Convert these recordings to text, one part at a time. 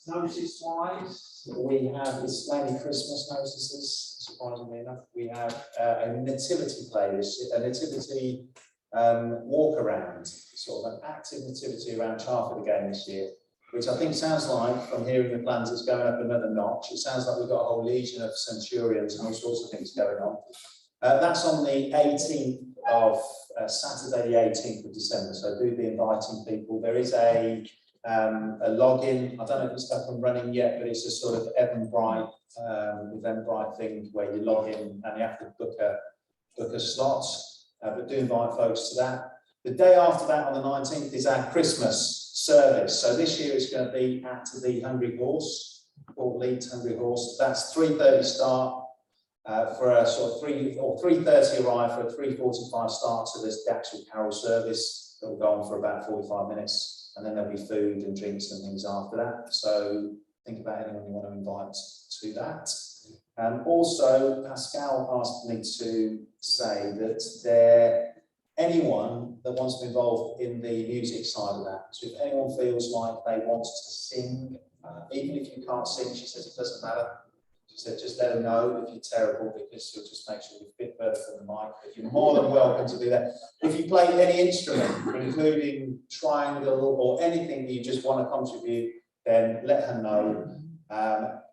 Notice-wise, we have, it's mainly Christmas notices, surprisingly enough. We have a nativity playlist, a nativity walk around, sort of an active nativity around Charford again this year, which I think sounds like, from hearing the plans, it's going up another notch. It sounds like we've got a whole legion of centurions and all sorts of things going on. That's on the 18th of Saturday, the 18th of December. So do be inviting people. There is a login. I don't know if it's up and running yet, but it's a sort of Eventbrite thing where you log in and you have to book a slot. But do invite folks to that. The day after that, on the 19th, is our Christmas service. So this year it's going to be at the Hungry Horse, or Leeds Hungry Horse. That's 3:30 start. For a sort of 3:30 arrive for a 3:45 start, so there's the actual carol service that will go on for about 45 minutes, and then there'll be food and drinks and things after that. So think about anyone you want to invite to that. Also, Pascal asked me to say that anyone that wants to be involved in the music side of that, so if anyone feels like they want to sing, even if you can't sing, she says it doesn't matter. She said, just let them know if you're terrible, because she'll just make sure you're fit further from the mic. But you're more than welcome to do that. If you play any instrument, including triangle or anything that you just want to contribute, then let her know.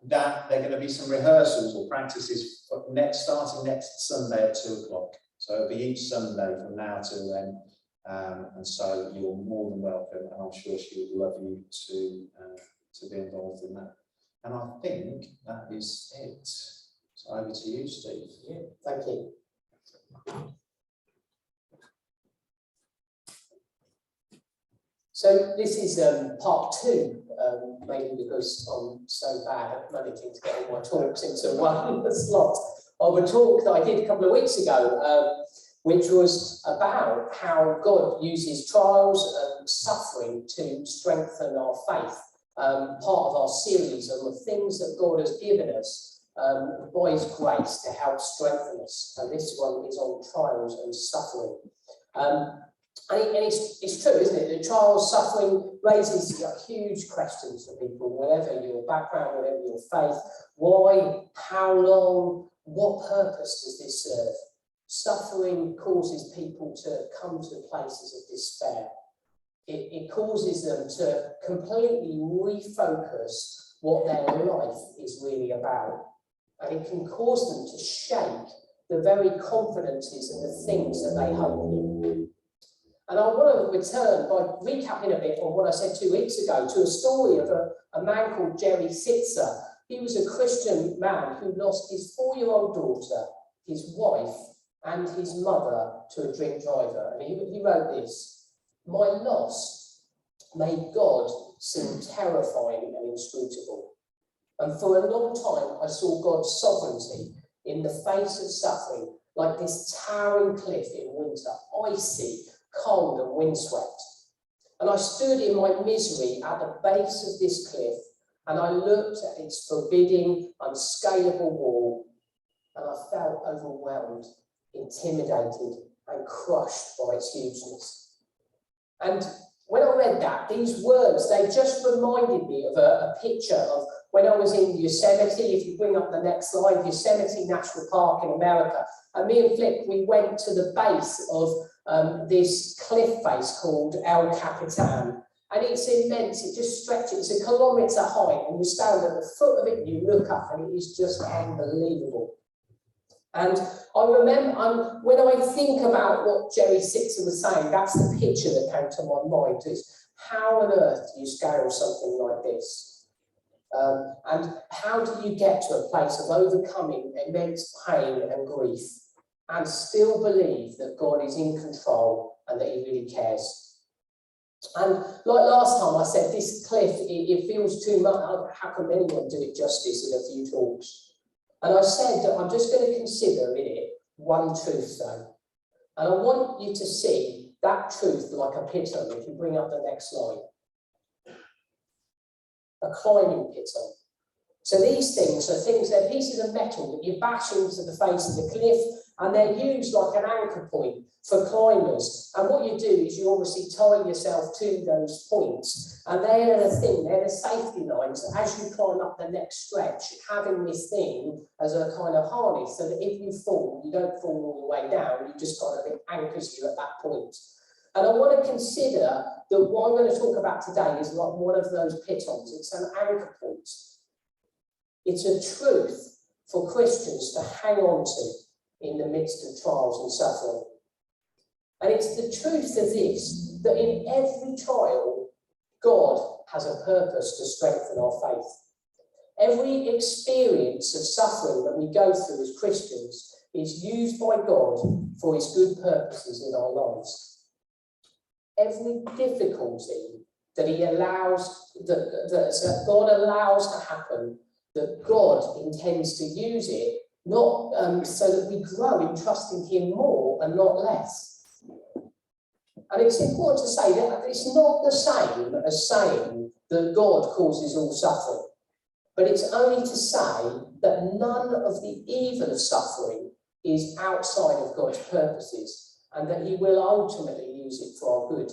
That there are going to be some rehearsals or practices starting next Sunday at 2 o'clock. So it'll be each Sunday from now till then. And so you're more than welcome, and I'm sure she would love you to be involved in that. And I think that is it. So over to you, Steve. Yeah, thank you. So this is part 2, mainly because I'm so bad at managing to get all my talks into one slot, of a talk that I did a couple of weeks ago, which was about how God uses trials and suffering to strengthen our faith. Part of our series on the things that God has given us by His grace to help strengthen us. And this one is on trials and suffering. And it's true, isn't it? The trials, suffering raises huge questions for people, whatever your background, whatever your faith. Why? How long? What purpose does this serve? Suffering causes people to come to places of despair. It causes them to completely refocus what their life is really about. And it can cause them to shake the very confidences and the things that they hope in. And I want to return by recapping a bit on what I said 2 weeks ago to a story of a man called Jerry Sitzer. He was a Christian man who lost his 4-year-old daughter, his wife, and his mother to a drink driver. And he wrote this: "My loss made God seem terrifying and inscrutable. And for a long time, I saw God's sovereignty in the face of suffering, like this towering cliff in winter, icy, cold and windswept. And I stood in my misery at the base of this cliff, and I looked at its forbidding, unscalable wall, and I felt overwhelmed, intimidated, and crushed by its hugeness." And when I read that, these words, they just reminded me of a picture of when I was in Yosemite. If you bring up the next slide, Yosemite National Park in America. And me and Flip, we went to the base of this cliff face called El Capitan. And it's immense, it just stretches, it's 1 kilometre high, and you stand at the foot of it and you look up, and it is just unbelievable. And I remember, when I think about what Jerry Sitzer was saying, that's the picture that came to my mind, is how on earth do you scale something like this? And how do you get to a place of overcoming immense pain and grief and still believe that God is in control and that He really cares? And like last time I said, this cliff, it feels too much. How can anyone do it justice in a few talks? And I said that I'm just going to consider in it one truth though. And I want you to see that truth like a piton. If you bring up the next slide. A climbing piton. So these things are they're pieces of metal that you bash into the face of the cliff, And they're used like an anchor point for climbers. And what you do is you obviously tie yourself to those points. And they're the thing, they're the safety lines. As you climb up the next stretch, having this thing as a kind of harness, so that if you fall, you don't fall all the way down, you just kind of, it anchors you at that point. And I want to consider that what I'm going to talk about today is like one of those pitons. It's an anchor point. It's a truth for Christians to hang on to in the midst of trials and suffering. And it's the truth of this, that in every trial, God has a purpose to strengthen our faith. Every experience of suffering that we go through as Christians is used by God for his good purposes in our lives. Every difficulty that he allows, that God allows to happen, that God intends to use it, not so that we grow in trusting him more and not less. And it's important to say that it's not the same as saying that God causes all suffering, but it's only to say that none of the evil of suffering is outside of God's purposes, and that he will ultimately use it for our good.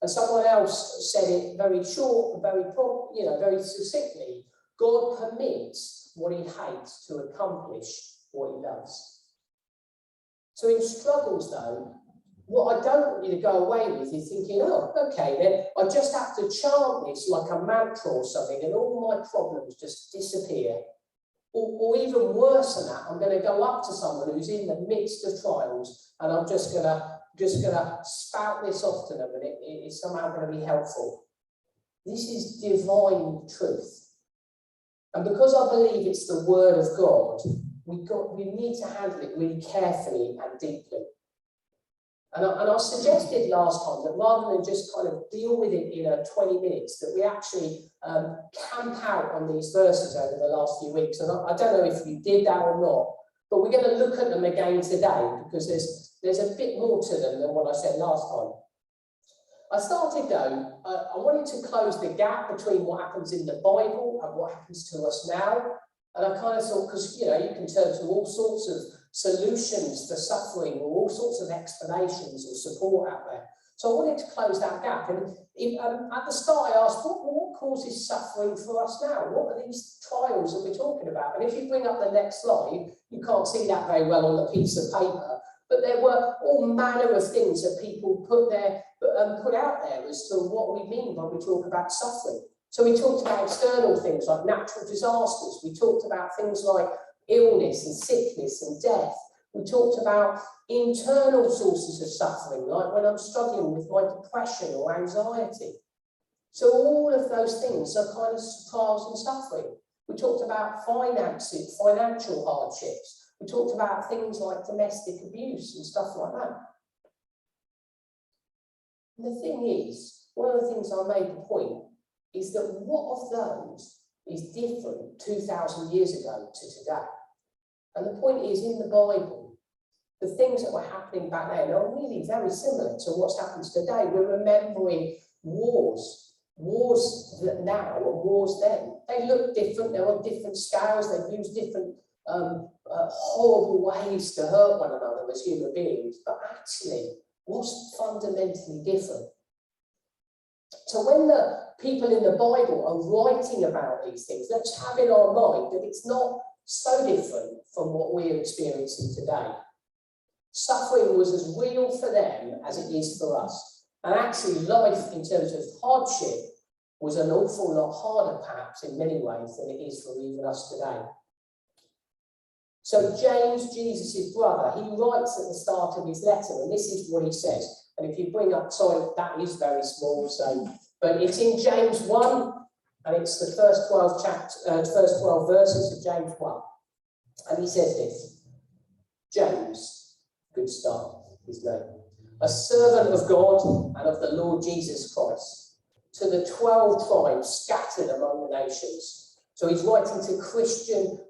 And someone else said it very short, very succinctly: God permits what he hates to accomplish what he loves. So in struggles, though, what I don't want you to go away with is thinking, oh, okay, then I just have to chant this like a mantra or something and all my problems just disappear. Or even worse than that, I'm going to go up to someone who's in the midst of trials and I'm just going to spout this off to them and it's somehow going to be helpful. This is divine truth. And because I believe it's the word of God, we need to handle it really carefully and deeply. And I suggested last time that rather than just kind of deal with it in 20 minutes, that we actually camp out on these verses over the last few weeks. And I don't know if you did that or not, but we're going to look at them again today because there's a bit more to them than what I said last time. I started though, I wanted to close the gap between what happens in the Bible and what happens to us now. And I kind of thought, because you can turn to all sorts of solutions for suffering or all sorts of explanations or support out there. So I wanted to close that gap. And at the start, I asked, what causes suffering for us now? What are these trials that we're talking about? And if you bring up the next slide, you can't see that very well on the piece of paper. But there were all manner of things that people put out there as to what we mean when we talk about suffering. So we talked about external things like natural disasters. We talked about things like illness and sickness and death. We talked about internal sources of suffering, like when I'm struggling with my depression or anxiety. So all of those things are kind of trials and suffering. We talked about finances, financial hardships. We talked about things like domestic abuse and stuff like that. And the thing is, one of the things I made the point is that what of those is different 2,000 years ago to today? And the point is, in the Bible, the things that were happening back then are really very similar to what's happened today. We're remembering wars that now and wars then. They look different, they're on different scales, they've used different horrible ways to hurt one another as human beings, but actually, what's fundamentally different? So when the people in the Bible are writing about these things, let's have in our mind that it's not so different from what we're experiencing today. Suffering was as real for them as it is for us. And actually, life in terms of hardship was an awful lot harder, perhaps, in many ways than it is for even us today. So James, Jesus' brother, he writes at the start of his letter, and this is what he says. And if you bring up, sorry, that is very small, so, but it's in James 1, and it's the first 12 verses of James 1. And he says this: James, good start, his name, a servant of God and of the Lord Jesus Christ, to the 12 tribes scattered among the nations. So he's writing to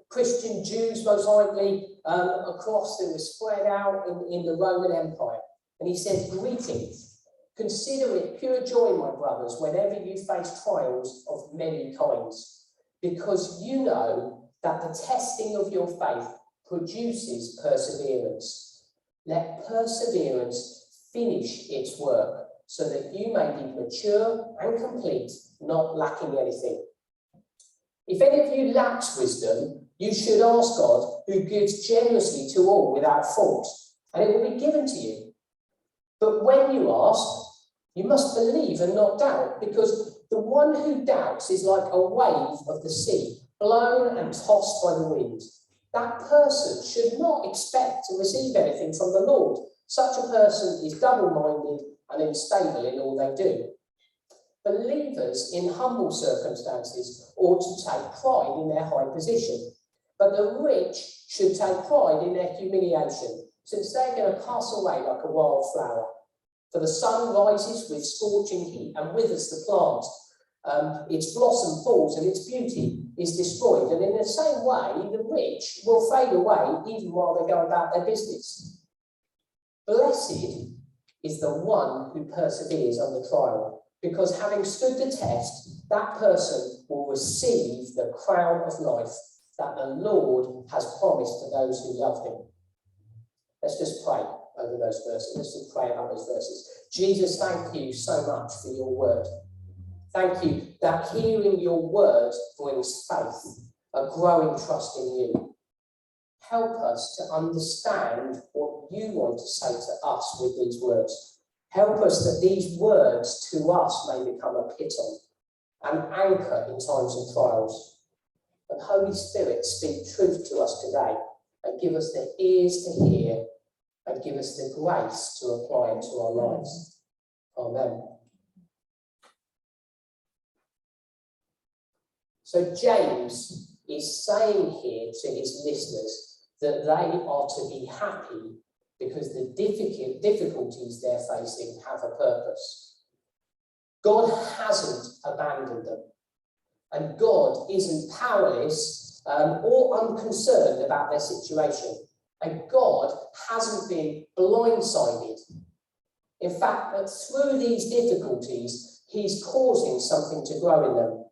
Christian Jews, most likely, across that were spread out in the Roman Empire. And he says, greetings. Consider it pure joy, my brothers, whenever you face trials of many kinds, because you know that the testing of your faith produces perseverance. Let perseverance finish its work, so that you may be mature and complete, not lacking anything. If any of you lacks wisdom, you should ask God, who gives generously to all without fault, and it will be given to you. But when you ask, you must believe and not doubt, because the one who doubts is like a wave of the sea, blown and tossed by the wind. That person should not expect to receive anything from the Lord. Such a person is double-minded and unstable in all they do. Believers in humble circumstances ought to take pride in their high position, but the rich should take pride in their humiliation, since they're going to pass away like a wild flower. For the sun rises with scorching heat and withers the plant. Its blossom falls and its beauty is destroyed. And in the same way, the rich will fade away even while they go about their business. Blessed is the one who perseveres under trial, because having stood the test, that person will receive the crown of life that the Lord has promised to those who love him. Let's just pray over those verses. Let's just pray about those verses. Jesus, thank you so much for your word. Thank you that hearing your word brings faith, a growing trust in you. Help us to understand what you want to say to us with these words. Help us that these words to us may become a piton, an anchor in times of trials. And Holy Spirit, speak truth to us today and give us the ears to hear and give us the grace to apply it to our lives. Amen. So James is saying here to his listeners that they are to be happy because the difficulties they're facing have a purpose. God hasn't abandoned them, and God isn't powerless or unconcerned about their situation, and God hasn't been blindsided. In fact, that through these difficulties, he's causing something to grow in them.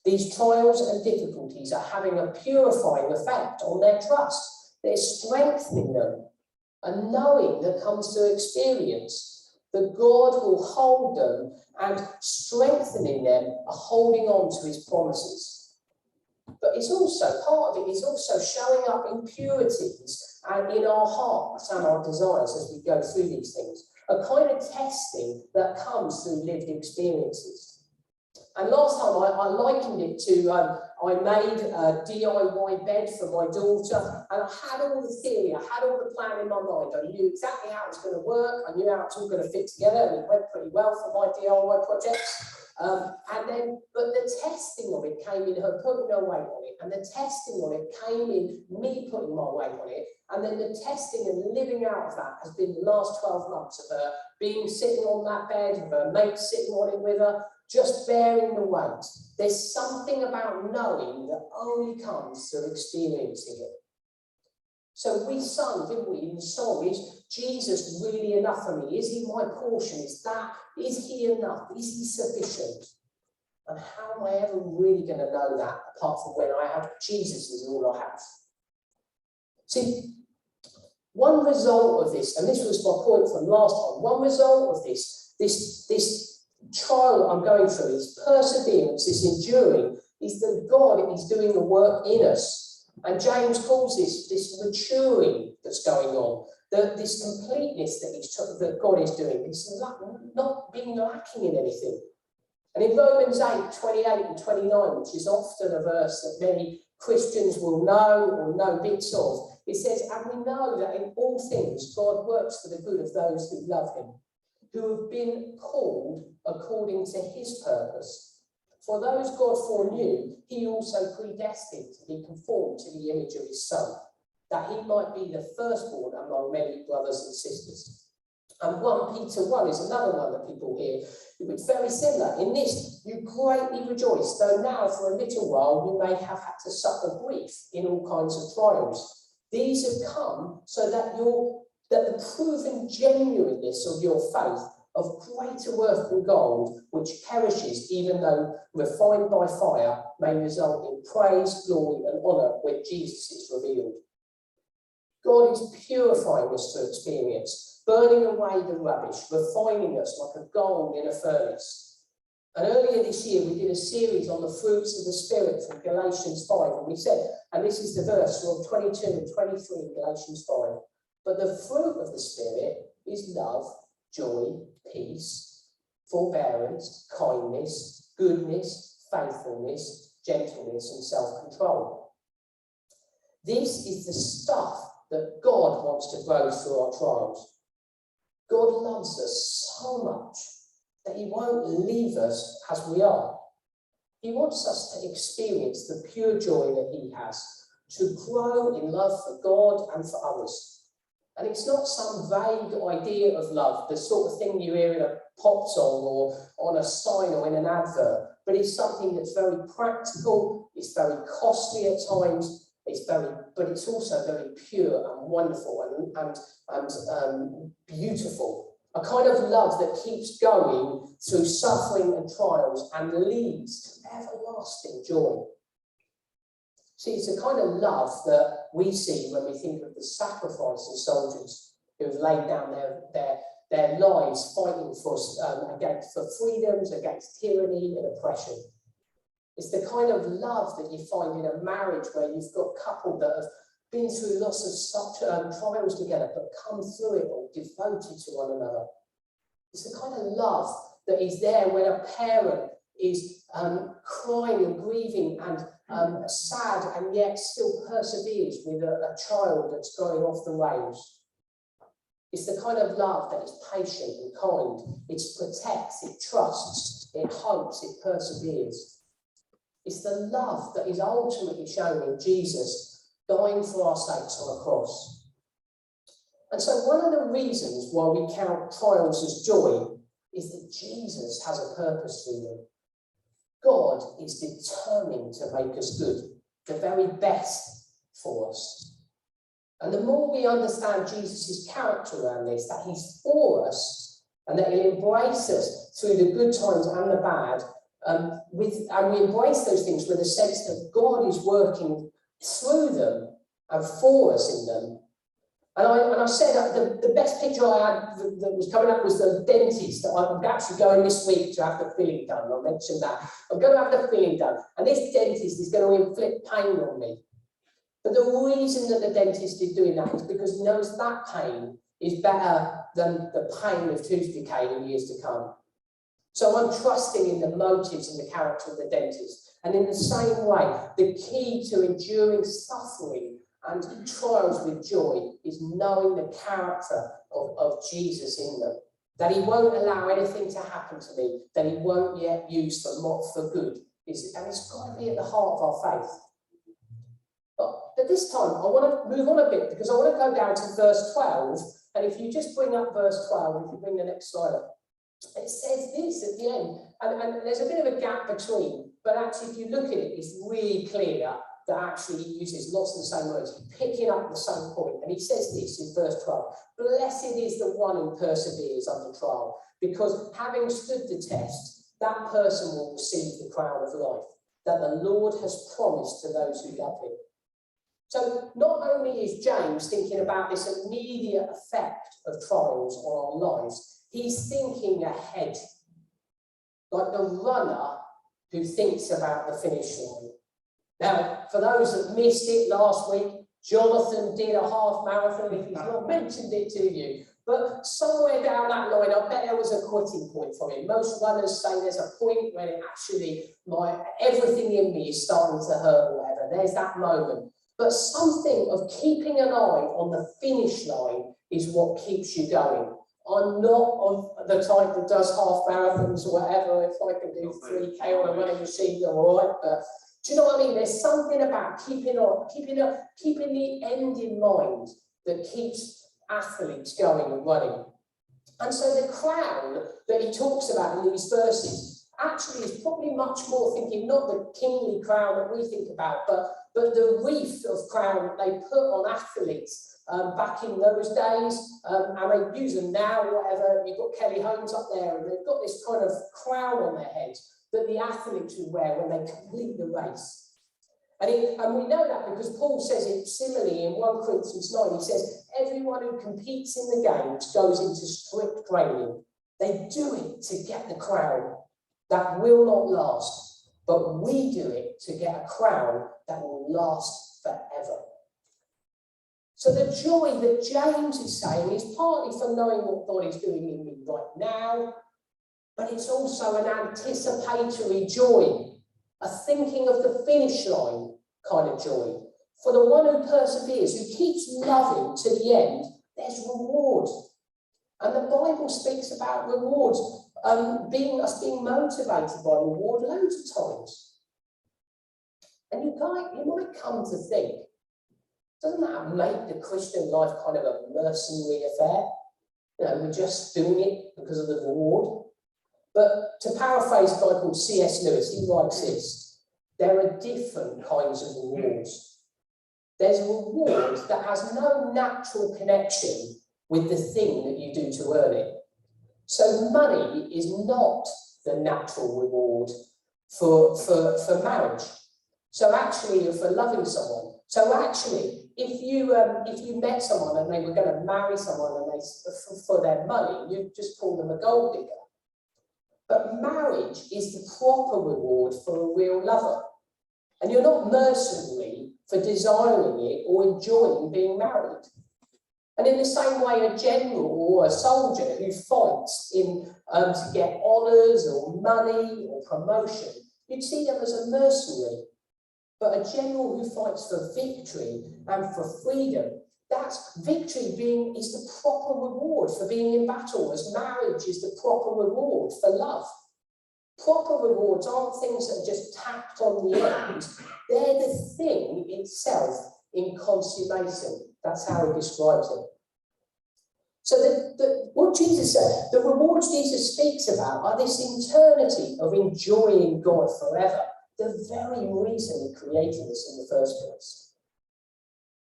These trials and difficulties are having a purifying effect on their trust. They're strengthening them. And knowing that comes to experience that God will hold them and strengthening them are holding on to his promises. But it's also, part of it is also showing up impurities and in our hearts and our desires as we go through these things. A kind of testing that comes through lived experiences. And last time I likened it to, I made a DIY bed for my daughter, and I had all the theory, I had all the plan in my mind. I knew exactly how it was going to work, I knew how it's all going to fit together, and it went pretty well for my DIY projects. But the testing of it came in her putting her weight on it, and the testing of it came in me putting my weight on it, and then the testing and living out of that has been the last 12 months of her being sitting on that bed, of her mate sitting on it with her, just bearing the weight. There's something about knowing that only comes through experiencing it. So we sung, didn't we, in the song, is Jesus really enough for me? Is he my portion? Is he enough? Is he sufficient? And how am I ever really going to know that apart from when I have Jesus is all I have? See, one result of this, and this was my point from last time, one result of this trial that I'm going through, this perseverance, this enduring, is that God is doing the work in us. And James calls this maturing that's going on, this completeness that God is doing, this not being lacking in anything. And in Romans 8:28 and 29, which is often a verse that many Christians will know or know bits of, it says, and we know that in all things God works for the good of those who love him, who have been called according to his purpose. For those God foreknew, he also predestined to be conformed to the image of his Son, that he might be the firstborn among many brothers and sisters. And 1 Peter 1 is another one that people hear. It's very similar. In this, you greatly rejoice, though now for a little while you may have had to suffer grief in all kinds of trials. These have come so that the proven genuineness of your faith, of greater worth than gold, which perishes even though refined by fire, may result in praise, glory, and honour when Jesus is revealed. God is purifying us to experience, burning away the rubbish, refining us like a gold in a furnace. And earlier this year, we did a series on the fruits of the Spirit from Galatians 5. And we said, and this is the verse from 22 and 23 in Galatians 5, but the fruit of the Spirit is love, joy, peace, forbearance, kindness, goodness, faithfulness, gentleness, and self-control. This is the stuff that God wants to grow through our trials. God loves us so much that he won't leave us as we are. He wants us to experience the pure joy that he has, to grow in love for God and for others. And it's not some vague idea of love, the sort of thing you hear in a pop song or on a sign or in an advert, but it's something that's very practical, it's very costly at times, but it's also very pure and wonderful and beautiful. A kind of love that keeps going through suffering and trials and leads to everlasting joy. See, it's a kind of love that we see when we think of the sacrifice of soldiers who have laid down their lives fighting for freedoms, against tyranny and oppression. It's the kind of love that you find in a marriage where you've got a couple that have been through lots of such trials together, but come through it all devoted to one another. It's the kind of love that is there when a parent is crying and grieving and sad and yet still perseveres with a child that's going off the rails. It's the kind of love that is patient and kind. It protects, it trusts, it hopes, it perseveres. It's the love that is ultimately shown in Jesus dying for our sakes on a cross. And so one of the reasons why we count trials as joy is that Jesus has a purpose through them. God is determined to make us good, the very best for us. And the more we understand Jesus' character around this, that he's for us and that he'll embrace us through the good times and the bad, and we embrace those things with a sense that God is working through them and for us in them. And I said that the best picture I had that was coming up was the dentist. I'm actually going this week to have the filling done. I mentioned that. I'm going to have the filling done. And this dentist is going to inflict pain on me. But the reason that the dentist is doing that is because he knows that pain is better than the pain of tooth decay in years to come. So I'm trusting in the motives and the character of the dentist. And in the same way, the key to enduring suffering and trials with joy is knowing the character of Jesus in them. That he won't allow anything to happen to me that he won't yet use for good. And it's got to be at the heart of our faith. But this time, I want to move on a bit because I want to go down to verse 12. And if you just bring up verse 12, if you bring the next slide up, it says this at the end. And there's a bit of a gap between, but actually, if you look at it, it's really clear that actually he uses lots of the same words, picking up the same point. And he says this in verse 12, blessed is the one who perseveres under trial, because having stood the test, that person will receive the crown of life that the Lord has promised to those who love him. So not only is James thinking about this immediate effect of trials on our lives, he's thinking ahead, like the runner who thinks about the finish line. Now, for those that missed it last week, Jonathan did a half marathon, if he's not mentioned it to you. But somewhere down that line, I bet there was a quitting point for him. Most runners say there's a point when it actually, everything in me is starting to hurt or whatever. There's that moment. But something of keeping an eye on the finish line is what keeps you going. I'm not of the type that does half marathons or whatever. If I can do 3K on a running machine, all right. But do you know what I mean? There's something about keeping the end in mind that keeps athletes going and running. And so the crown that he talks about in these verses actually is probably much more thinking not the kingly crown that we think about, but the wreath of crown that they put on athletes back in those days, and they use them now, whatever. You've got Kelly Holmes up there, and they've got this kind of crown on their heads that the athletes would wear when they complete the race. And we know that because Paul says it similarly in 1 Corinthians 9. He says, everyone who competes in the games goes into strict training. They do it to get the crown that will not last, but we do it to get a crown that will last forever. So the joy that James is saying is partly from knowing what God is doing in me right now, but it's also an anticipatory joy, a thinking of the finish line kind of joy. For the one who perseveres, who keeps loving to the end, there's reward. And the Bible speaks about rewards, us being motivated by reward loads of times. And you might come to think, doesn't that make the Christian life kind of a mercenary affair? We're just doing it because of the reward. But to paraphrase a guy called C.S. Lewis, he writes this: there are different kinds of rewards. There's a reward that has no natural connection with the thing that you do to earn it. So money is not the natural reward for marriage. So actually, for loving someone. So actually, if you met someone and they were going to marry someone and for their money, you'd just call them a gold digger. But marriage is the proper reward for a real lover. And you're not mercenary for desiring it or enjoying being married. And in the same way, a general or a soldier who fights to get honours or money or promotion, you'd see them as a mercenary. But a general who fights for victory and for freedom, that's victory is the proper reward for being in battle, as marriage is the proper reward for love. Proper rewards aren't things that are just tacked on the end. They're the thing itself in consummation. That's how he describes it. So what Jesus said, the rewards Jesus speaks about are this eternity of enjoying God forever. The very reason he created us in the first place.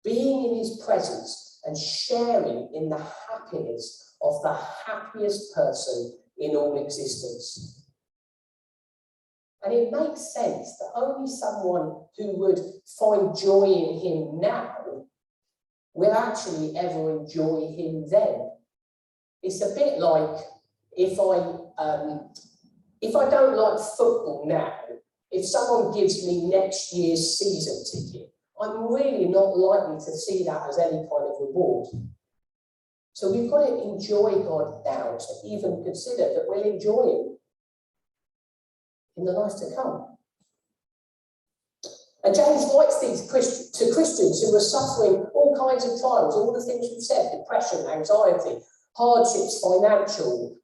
Being in his presence and sharing in the happiness of the happiest person in all existence. And it makes sense that only someone who would find joy in him now will actually ever enjoy him then. It's a bit like if I don't like football now, if someone gives me next year's season ticket, I'm really not likely to see that as any kind of reward. So we've got to enjoy God now to even consider that we'll enjoy him in the life to come. And James writes these to Christians who are suffering all kinds of trials, all the things we've said: depression, anxiety, hardships, financial,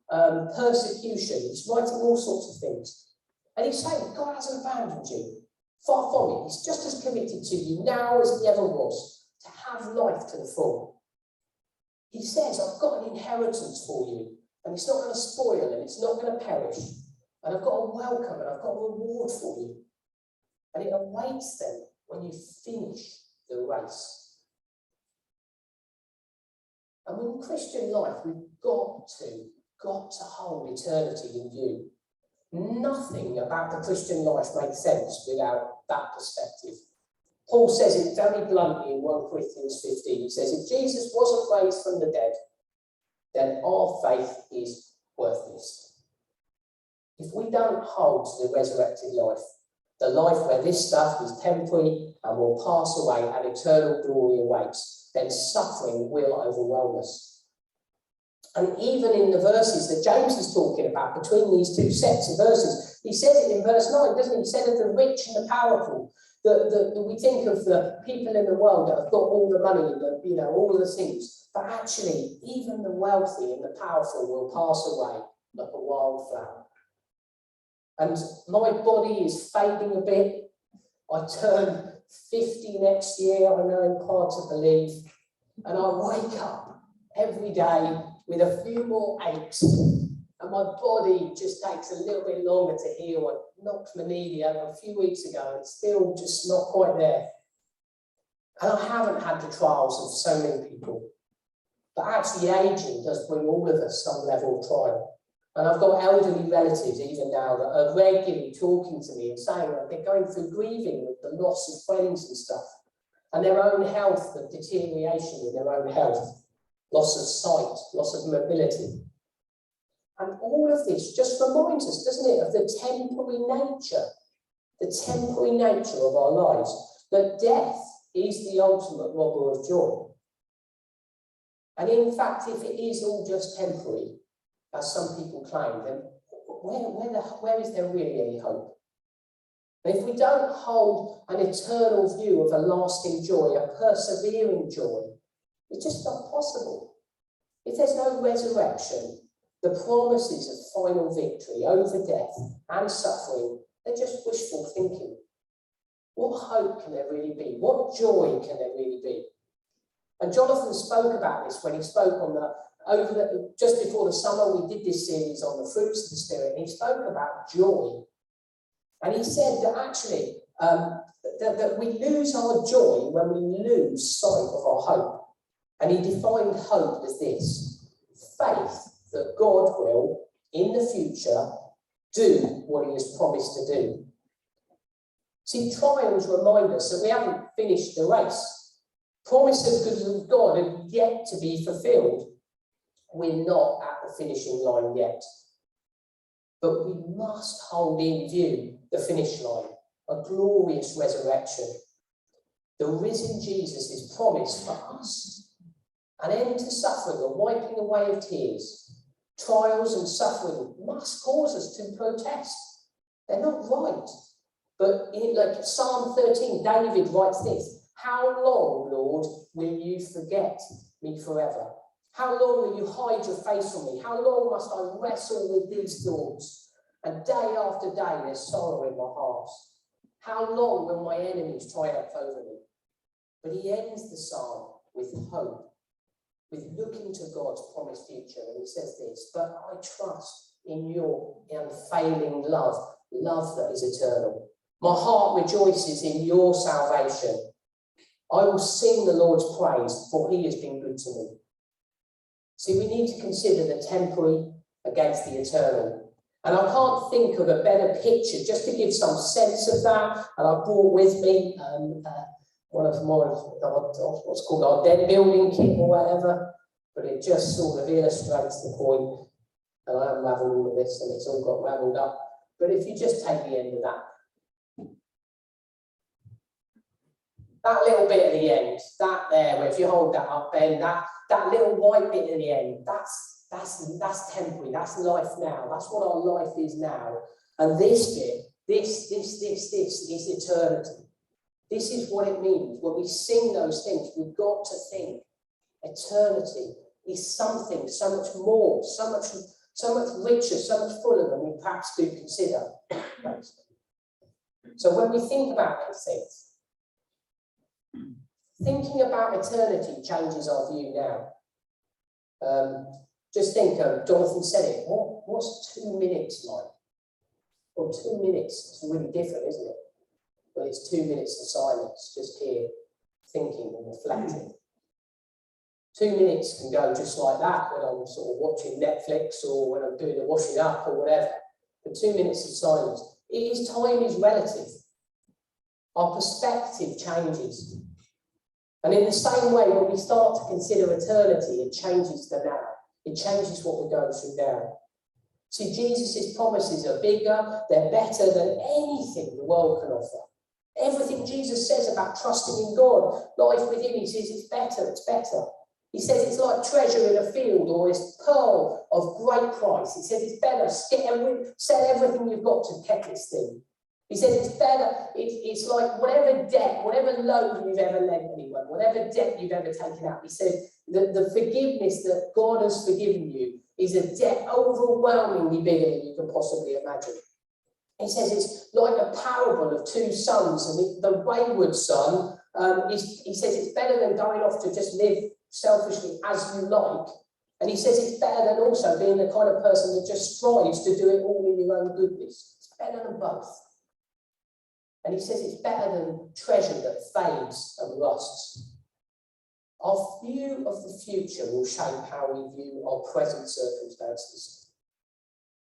persecution. He's writing all sorts of things. And he's saying, God hasn't abandoned you. Far from it. He's just as committed to you now as he ever was, to have life to the full. He says, I've got an inheritance for you, and it's not going to spoil, and it's not going to perish. And I've got a welcome, and I've got a reward for you. And it awaits them when you finish the race. And in Christian life, we've got to hold eternity in view. Nothing about the Christian life makes sense without that perspective. Paul says it very bluntly in 1 Corinthians 15. He says, if Jesus wasn't raised from the dead, then our faith is worthless. If we don't hold to the resurrected life, the life where this stuff is temporary and will pass away and eternal glory awaits, then suffering will overwhelm us. And even in the verses that James is talking about, between these two sets of verses, he says it in verse 9, doesn't he? He said of the rich and the powerful, that we think of the people in the world that have got all the money, all the things. But actually, even the wealthy and the powerful will pass away like a wildflower. And my body is fading a bit. I turn 50 next year, I know, hard to believe. And I wake up every day with a few more aches, and my body just takes a little bit longer to heal. I knocked my knee the other a few weeks ago, and it's still just not quite there. And I haven't had the trials of so many people. But actually, aging does bring all of us some level of trial. And I've got elderly relatives even now that are regularly talking to me and saying that they're going through grieving with the loss of friends and stuff, and their own health, the deterioration in their own health, loss of sight, loss of mobility. And all of this just reminds us, doesn't it, of the temporary nature of our lives, that death is the ultimate robber of joy. And in fact, if it is all just temporary, as some people claim, then where is there really any hope? And if we don't hold an eternal view of a lasting joy, a persevering joy, it's just not possible. If there's no resurrection, the promises of final victory over death and suffering, they're just wishful thinking. What hope can there really be? What joy can there really be? And Jonathan spoke about this when he spoke on just before the summer. We did this series on the fruits of the Spirit, and he spoke about joy. And he said that actually that we lose our joy when we lose sight of our hope. And he defined hope as this: faith that God will, in the future, do what he has promised to do. See, trials remind us that we haven't finished the race. Promises of God are yet to be fulfilled. We're not at the finishing line yet. But we must hold in view the finish line, a glorious resurrection. The risen Jesus is promised for us. An end to suffering, a wiping away of tears. Trials and suffering must cause us to protest. They're not right. But like Psalm 13, David writes this: "How long, Lord, will you forget me forever? How long will you hide your face from me? How long must I wrestle with these thoughts? And day after day there's sorrow in my heart. How long will my enemies triumph over me?" But he ends the psalm with hope, with looking to God's promised future. And he says this: "But I trust in your unfailing love that is eternal. My heart rejoices in your salvation. I will sing the Lord's praise, for he has been good to me." See, we need to consider the temporary against the eternal. And I can't think of a better picture just to give some sense of that. And I brought with me one of my, what's called our dead building kit or whatever, but it just sort of illustrates the point. And I unraveled all of this and it's all got ravelled up. But if you just take the end of that little bit at the end, that there, where if you hold that up, Ben, that little white bit at the end, that's temporary, that's life now, that's what our life is now. And this bit, this is eternity. This is what it means. When we sing those things, we've got to think eternity is something so much more, so much richer, so much fuller than we perhaps do consider. So when we think about these things, thinking about eternity changes our view now. Just think, Jonathan said it, what's 2 minutes like? Well, 2 minutes is really different, isn't it? But it's 2 minutes of silence, just here, thinking and reflecting. 2 minutes can go just like that when I'm sort of watching Netflix or when I'm doing the washing up or whatever. But 2 minutes of silence. Time is relative. Our perspective changes. And in the same way, when we start to consider eternity, it changes the now. It changes what we're going through now. See, Jesus' promises are bigger, they're better than anything the world can offer. Everything Jesus says about trusting in God, life with him, he says it's better, it's better. He says it's like treasure in a field, or it's pearl of great price. He says it's better, sell everything you've got to get this thing. He says it's better, it's like whatever debt, whatever loan you've ever lent anyone, whatever debt you've ever taken out. He says that the forgiveness that God has forgiven you is a debt overwhelmingly bigger than you can possibly imagine. He says it's like a parable of two sons, and the wayward son, he says it's better than going off to just live selfishly as you like. And he says it's better than also being the kind of person that just strives to do it all in your own goodness. It's better than both. And he says it's better than treasure that fades and rusts. Our view of the future will shape how we view our present circumstances.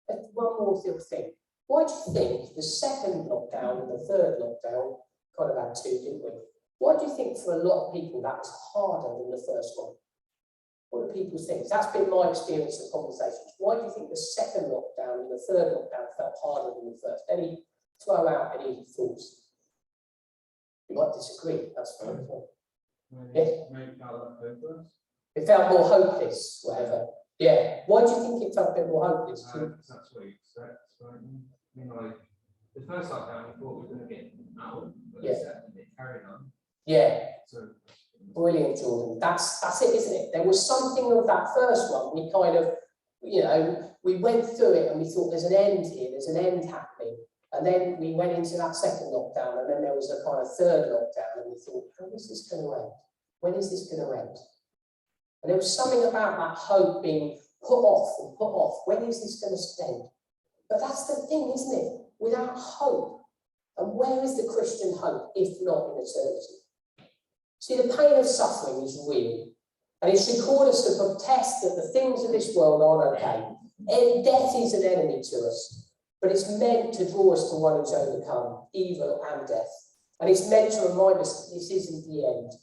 one more little thing. Why do you think the second lockdown and the third lockdown kind of had two, didn't we? Why do you think for a lot of people that was harder than the first one? What do people think? That's been my experience of conversations. Why do you think the second lockdown and the third lockdown felt harder than the first? Throw out any thoughts. You might disagree, that's fine. Maybe it felt like hopeless. It felt more hopeless, whatever. Yeah. Why do you think it felt a bit more hopeless? That's what you expect, right? I mean, like, the first lockdown, we thought we were going to get out, but Yeah. the second, it carried on. Yeah. So, Brilliant, Jordan. That's it, isn't it? There was something of that first one. We kind of, we went through it and we thought there's an end here, there's an end happening. And then we went into that second lockdown, and then there was a kind of third lockdown, and we thought, how is this going to end? When is this going to end? And there was something about that hope being put off and put off. When is this going to end? But that's the thing, isn't it? Without hope. And where is the Christian hope, if not in eternity? See, the pain of suffering is real. And it should cause us to protest that the things of this world aren't okay. And death is an enemy to us. But it's meant to draw us to one who's overcome evil and death. And it's meant to remind us that this isn't the end.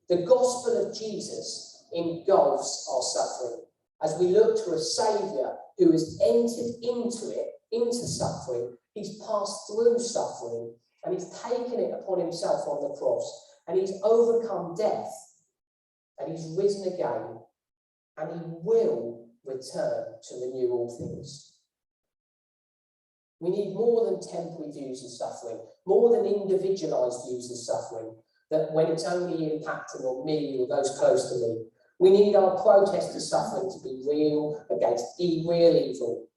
The gospel of Jesus engulfs our suffering as we look to a Saviour who has entered into it, into suffering. He's passed through suffering and he's taken it upon himself on the cross, and he's overcome death, and he's risen again, and he will return to renew all things. We need more than temporary views of suffering, more than individualised views of suffering, that when it's only impacting on me or those close to me. We need our protest of suffering to be real against real evil.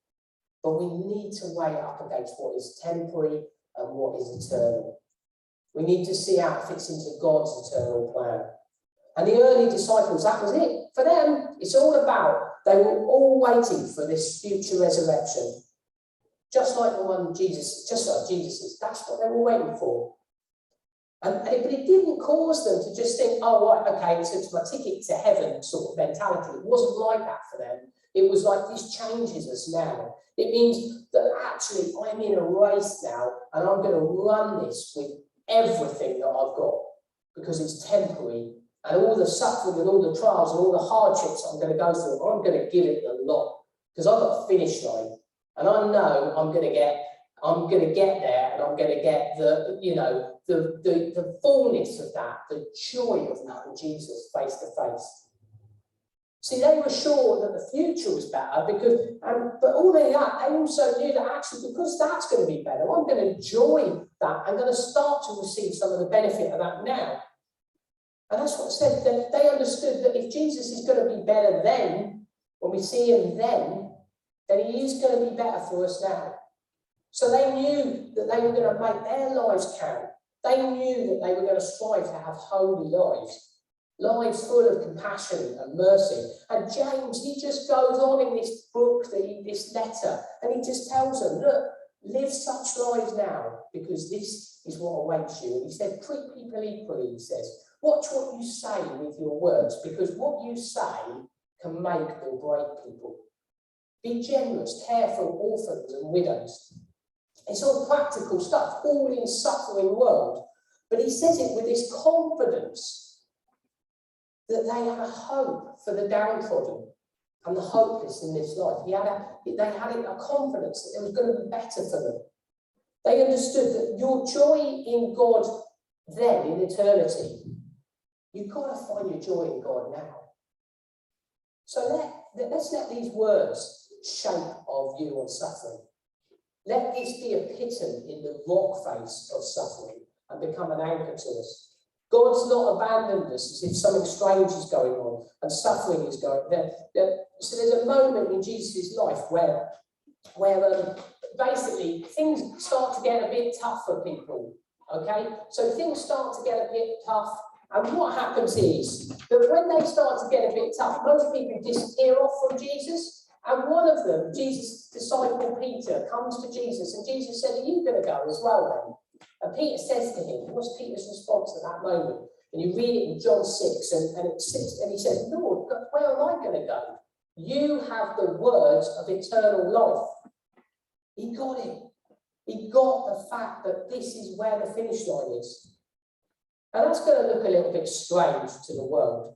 But we need to weigh it up against what is temporary and what is eternal. We need to see how it fits into God's eternal plan. And the early disciples, that was it. For them, it's all about, they were all waiting for this future resurrection. Just like the one Jesus, just like Jesus is, that's what they were waiting for. But it didn't cause them to just think, oh, right, okay, so it's my ticket to heaven sort of mentality. It wasn't like that for them. It was like, this changes us now. It means that actually I'm in a race now, and I'm going to run this with everything that I've got, because it's temporary, and all the suffering and all the trials and all the hardships I'm going to go through, I'm going to give it a lot, because I've got a finish line. And I know I'm going to get there, and I'm going to get the fullness of that, the joy of that with Jesus face to face. See, they were sure that the future was better but all of that, they also knew that actually, because that's going to be better, I'm going to enjoy that. I'm going to start to receive some of the benefit of that now. And that's what it said. They understood that if Jesus is going to be better then, when we see him then he is going to be better for us now. So they knew that they were going to make their lives count. They knew that they were going to strive to have holy lives full of compassion and mercy. And James, he just goes on in this book, this letter, and he just tells them, look, live such lives now, because this is what awaits you. And he said, treat people equally, he says. Watch what you say with your words, because what you say can make or break people. Be generous, care for orphans and widows. It's all practical stuff, all in suffering world. But he says it with this confidence that they had a hope for the downtrodden and the hopeless in this life. They had a confidence that it was going to be better for them. They understood that your joy in God then, in eternity, you've got to find your joy in God now. So let's let these words shape our view on suffering. Let this be a piton in the rock face of suffering and become an anchor to us. God's not abandoned us as if something strange is going on and suffering is going on. So there's a moment in Jesus' life where basically things start to get a bit tough for people. Okay, so things start to get a bit tough. And what happens is that when they start to get a bit tough, most people disappear off from Jesus. And one of them, Jesus' disciple Peter, comes to Jesus, and Jesus said, are you going to go as well then? And Peter says to him, what's Peter's response at that moment? And you read it in John 6, and he says, Lord, where am I going to go? You have the words of eternal life. He got it. He got the fact that this is where the finish line is. And that's going to look a little bit strange to the world.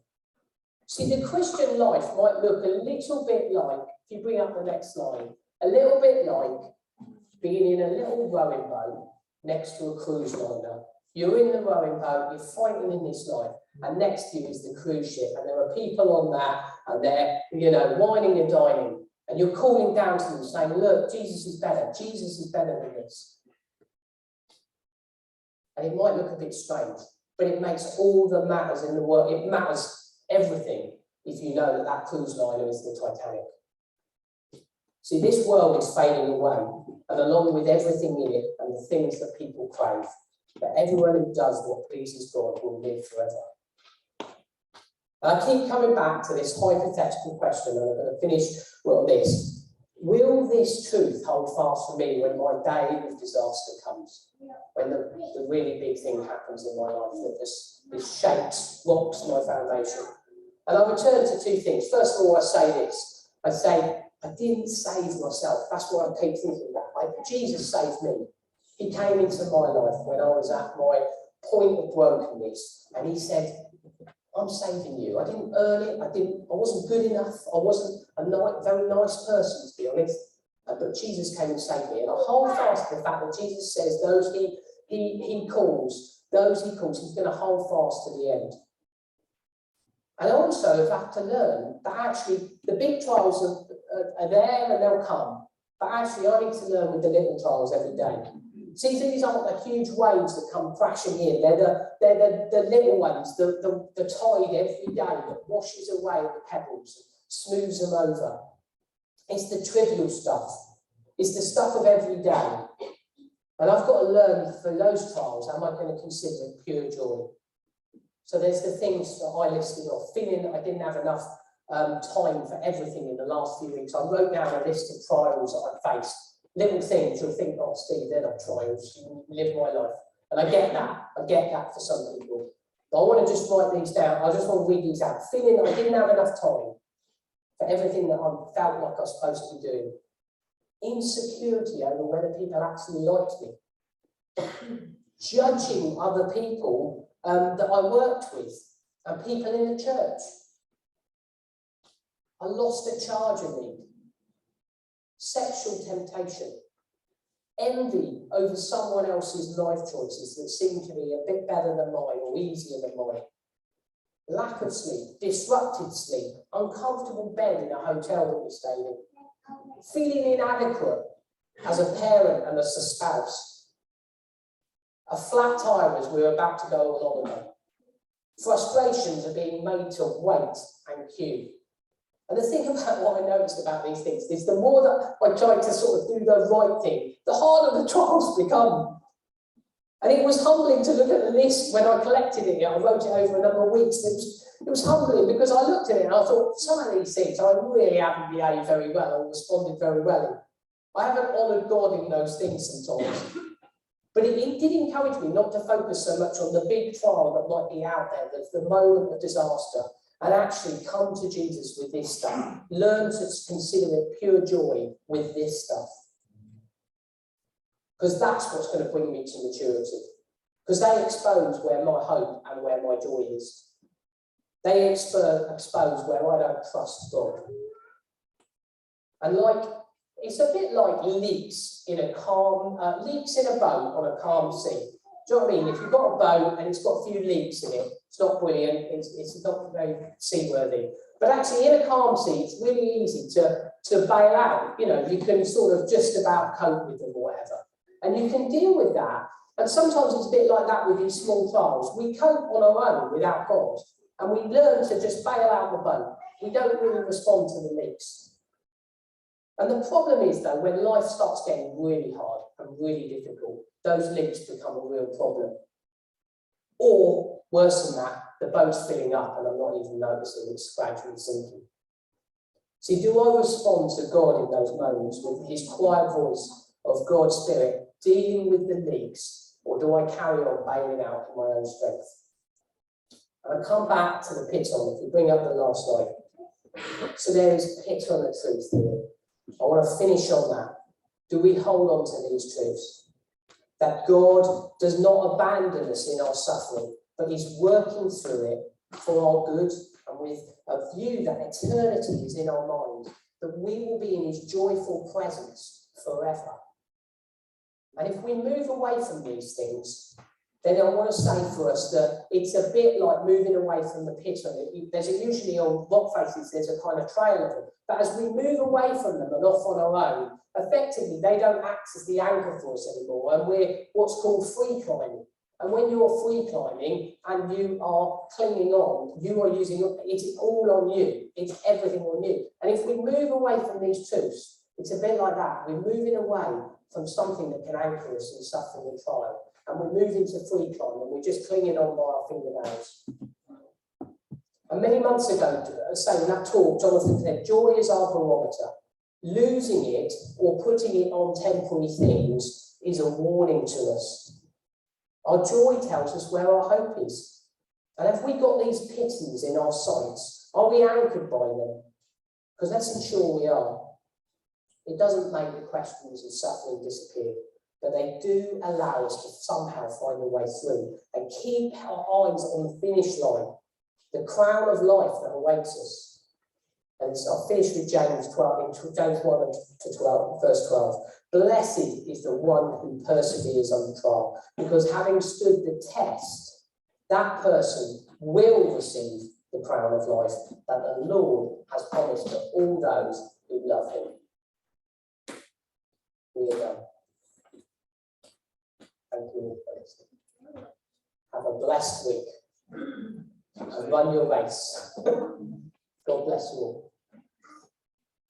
See, the Christian life might look a little bit like, if you bring up the next slide, a little bit like being in a little rowing boat next to a cruise liner. You're in the rowing boat, you're fighting in this life, and next to you is the cruise ship, and there are people on that, and they're, whining and dining, and you're calling down to them saying, look, Jesus is better than this. And it might look a bit strange, but it makes all the matters in the world, it matters everything if you know that that cruise liner is the Titanic. See, this world is fading away, and along with everything in it and the things that people crave, but everyone who does what pleases God will live forever. And I keep coming back to this hypothetical question, and I'm going to finish on this. Will this truth hold fast for me when my day of disaster comes? When the really big thing happens in my life that this shakes, rocks my foundation? And I return to two things. First of all, I say this. I say, I didn't save myself. That's what I keep thinking about. Jesus saved me. He came into my life when I was at my point of brokenness, and he said, I'm saving you. I didn't earn it. I wasn't good enough. I wasn't a very nice person, to be honest. But Jesus came and saved me. And I hold fast to the fact that Jesus says those he calls, he's going to hold fast to the end. And also, I've had to learn that actually the big trials are there and they'll come. But actually, I need to learn with the little trials every day. See, these aren't the huge waves that come crashing in. They're the little ones, the tide every day that washes away the pebbles, smooths them over. It's the trivial stuff. It's the stuff of every day. And I've got to learn for those trials, am I going to consider it pure joy? So there's the things that I listed off, feeling that I didn't have enough time for everything in the last few weeks. I wrote down a list of trials that I faced. Little things you'll think, oh, Steve, they're not trials. You live my life. And I get that for some people. But I want to just write these down. I just want to read these out. Feeling that I didn't have enough time for everything that I felt like I was supposed to be doing. Insecurity over whether people actually liked me. Judging other people that I worked with and people in the church. I lost a charge of me. Sexual temptation, envy over someone else's life choices that seem to be a bit better than mine or easier than mine, lack of sleep, disrupted sleep, uncomfortable bed in a hotel that we stayed in, feeling inadequate as a parent and as a spouse, a flat tire as we were about to go on holiday, frustrations of being made to wait and queue. And the thing about what I noticed about these things is the more that I tried to sort of do the right thing, the harder the trials become. And it was humbling to look at the list when I collected it. I wrote it over a number of weeks. It was humbling because I looked at it and I thought, some of these things I really haven't behaved very well or responded very well in. I haven't honoured God in those things sometimes. But it did encourage me not to focus so much on the big trial that might be out there, the moment of disaster, and actually come to Jesus with this stuff. Learn to consider it pure joy with this stuff. Because that's what's going to bring me to maturity. Because they expose where my hope and where my joy is. They expose where I don't trust God. And it's a bit like leaks in a boat on a calm sea. Do you know what I mean? If you've got a boat and it's got a few leaks in it, it's not brilliant, it's not very seaworthy. But actually in a calm sea, it's really easy to bail out. You can sort of just about cope with them or whatever. And you can deal with that. And sometimes it's a bit like that with these small trials. We cope on our own without God. And we learn to just bail out the boat. We don't really respond to the leaks. And the problem is, though, when life starts getting really hard and really difficult, those leaks become a real problem. Or, worse than that, the boat's filling up and I'm not even noticing it's gradually sinking. See, do I respond to God in those moments with his quiet voice of God's Spirit dealing with the leaks, or do I carry on bailing out in my own strength? And I come back to the pit on, if we bring up the last slide. So there is pit on the truth here. I want to finish on that. do we hold on to these truths? That God does not abandon us in our suffering, but is working through it for our good, and with a view that eternity is in our mind, that we will be in his joyful presence forever. And if we move away from these things, then I want to say for us that it's a bit like moving away from the pit. There's usually on rock faces, there's a kind of trail of them. But as we move away from them and off on our own, effectively they don't act as the anchor for us anymore. And we're what's called free climbing. And when you're free climbing and you are clinging on, you are using it's all on you. It's everything on you. And if we move away from these truths, it's a bit like that. We're moving away from something that can anchor us in suffering and trial. And we're moving to free climb, and we're just clinging on by our fingernails. And many months ago, saying that talk, Jonathan said, joy is our barometer. Losing it or putting it on temporary things is a warning to us. Our joy tells us where our hope is. And have we got these pittings in our sights? Are we anchored by them? Because let's ensure we are. It doesn't make the questions of suffering disappear, but they do allow us to somehow find a way through and keep our eyes on the finish line, the crown of life that awaits us. And so I'll finish with James 1 to 12, verse 12. Blessed is the one who perseveres under trial, because having stood the test, that person will receive the crown of life that the Lord has promised to all those who love him. We are done. Thank you. Have a blessed week and run your race. God bless you all.